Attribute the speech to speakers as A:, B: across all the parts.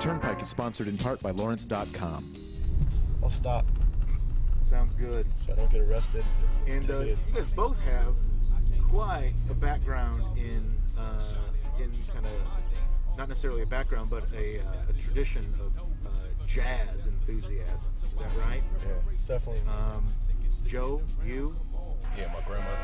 A: Turnpike is sponsored in part by Lawrence.com.
B: I'll stop.
C: Sounds good.
B: So I don't get arrested.
C: And you guys both have quite a background in kind of, not necessarily a background, but a tradition of jazz enthusiasm. Is that right?
B: Yeah, definitely.
C: Joe, you?
D: Yeah, my grandmother.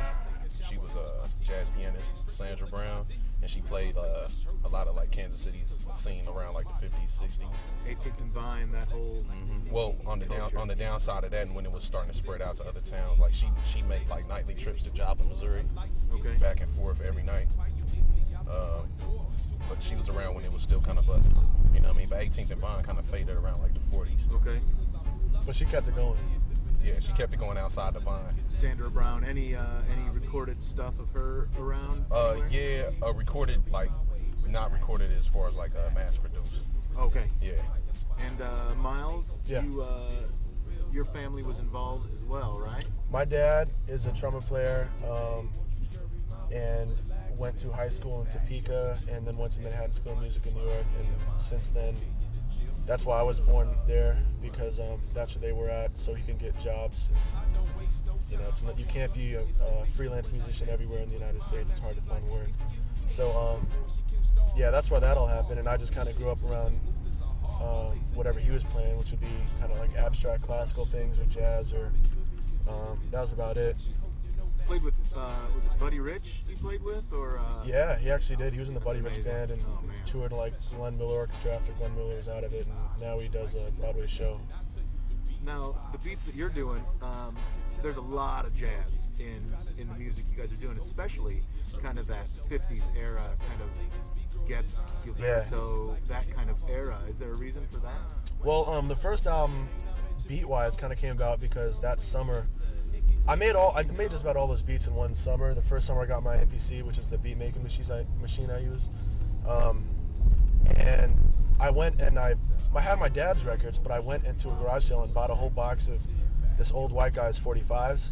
D: She was a jazz pianist, Sandra Brown, and she played a lot of like Kansas City's scene around like the 50s, 60s.
C: 18th and Vine, that whole.
D: Well, on the downside of that, and when it was starting to spread out to other towns, like she made like nightly trips to Joplin, Missouri, back and forth every night. But she was around when it was still kind of buzzing. You know what I mean? But 18th and Vine kind of faded around like the 40s.
C: Okay.
B: But she kept it going.
D: Yeah, she kept it going outside the Vine.
C: Sandra Brown, any recorded stuff of her around?
D: Yeah, recorded, like not recorded as far as like mass produced.
C: Okay.
D: Yeah.
C: And Miles,
B: yeah.
C: Your family was involved as well, right?
B: My dad is a trumpet player, and went to high school in Topeka, and then went to Manhattan School of Music in New York, and since then, that's why I was born there, because that's where they were at, so he can get jobs. You can't be a freelance musician everywhere in the United States. It's hard to find work. So yeah, that's why that all happened, and I just kind of grew up around whatever he was playing, which would be kind of like abstract classical things or jazz, or that was about it.
C: Played with, was it Buddy Rich he played with, or?
B: Yeah, he actually did. He was in the Buddy Rich band and toured like Glenn Miller Orchestra after Glenn Miller was out of it, and now he does a Broadway show.
C: Now, the beats that you're doing, there's a lot of jazz in the music you guys are doing, especially kind of that 50s era, kind of Getz, Gilberto, that kind of era. Is there a reason for that? Well,
B: the first album, beat-wise, kind of came about because that summer, I made just about all those beats in one summer. The first summer I got my MPC, which is the beat making machine I use, and I went and I had my dad's records, but I went into a garage sale and bought a whole box of this old white guy's 45s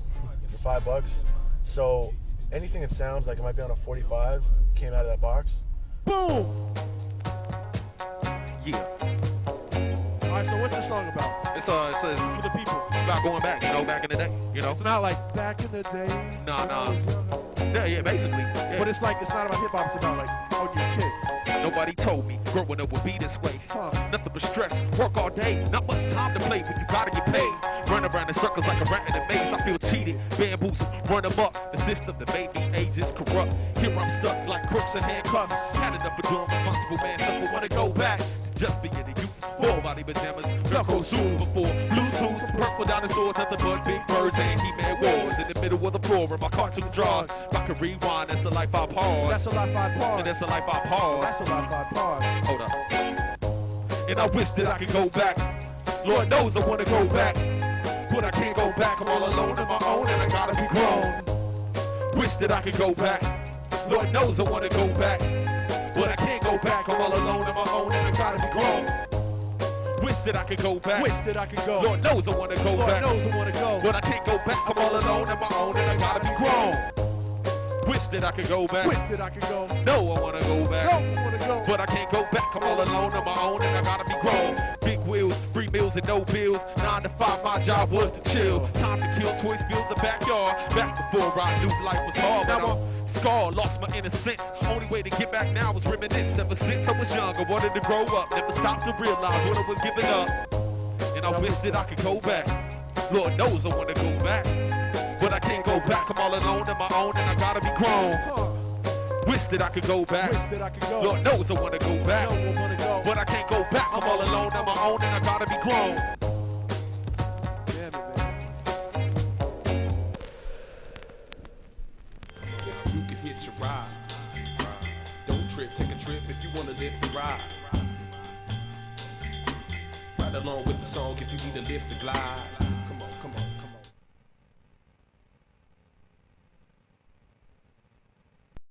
B: for $5. So anything that sounds like it might be on a 45 came out of that box.
E: Boom!
F: Yeah.
E: All right, so what's the song about?
F: It's for the people. It's about going back, back in the day,
E: It's not like back in the day.
F: Nah. Yeah, basically. Yeah.
E: But it's like, it's not about hip hop, it's about like, oh, you're a kid.
F: Nobody told me growing up would be this way. Nothing but stress, work all day, not much time to play, but you gotta get paid. Run around in circles like a rat in a maze. I feel cheated, bamboozled, run them up. The system that made me age is corrupt. Here I'm stuck like crooks and handcuffs. Had enough of doing responsible man stuff, but wanna go back to just being a youth. Full body pajamas, Velcro shoes before blues clues, purple dinosaurs, nothing but big birds and He-Man wars. In the middle of the floor in my cartoon drawers. If I could rewind, that's a life I pause.
E: That's a life I pause.
F: So that's a life I pause.
E: That's a life I pause.
F: Hold up. And I wish that I could go back. Lord knows I wanna go back, but I can't go back. I'm all alone on my own and I gotta be grown. Wish that I could go back. Lord knows I wanna go back, but I can't go back. I'm all alone on my own and I gotta be grown. Wish that I could go back.
E: Wish that I could go.
F: Lord knows I wanna go back.
E: Lord knows I wanna go.
F: But I can't go back. I'm all alone on my own and I gotta be grown. Wish that I could go back.
E: Wish that I could go.
F: No, I wanna go back.
E: No, I wanna go.
F: But I can't go back. I'm all alone on my own and I gotta be grown. Big wheels, free meals and no bills. 9 to 5, my job was to chill. Time to kill, toys filled the backyard. Back before I knew life was hard. But I'm scarred, lost my innocence. Only way to get back now was reminisce. Ever since I was young, I wanted to grow up. Never stopped to realize what I was giving up. And I wish that I could go back. Lord knows I wanna go back, but I can't go back. I'm all alone on my own and I gotta be grown. Wish that I could go back.
E: Wish that I could go.
F: Lord knows I wanna go back,
E: No, I wanna go.
F: but I can't go back. I'm all alone on my own and I gotta be grown.
E: Damn it, man.
G: You can hitch a ride. Don't trip, take a trip if you wanna live the ride. Ride along with the song if you need a lift to glide.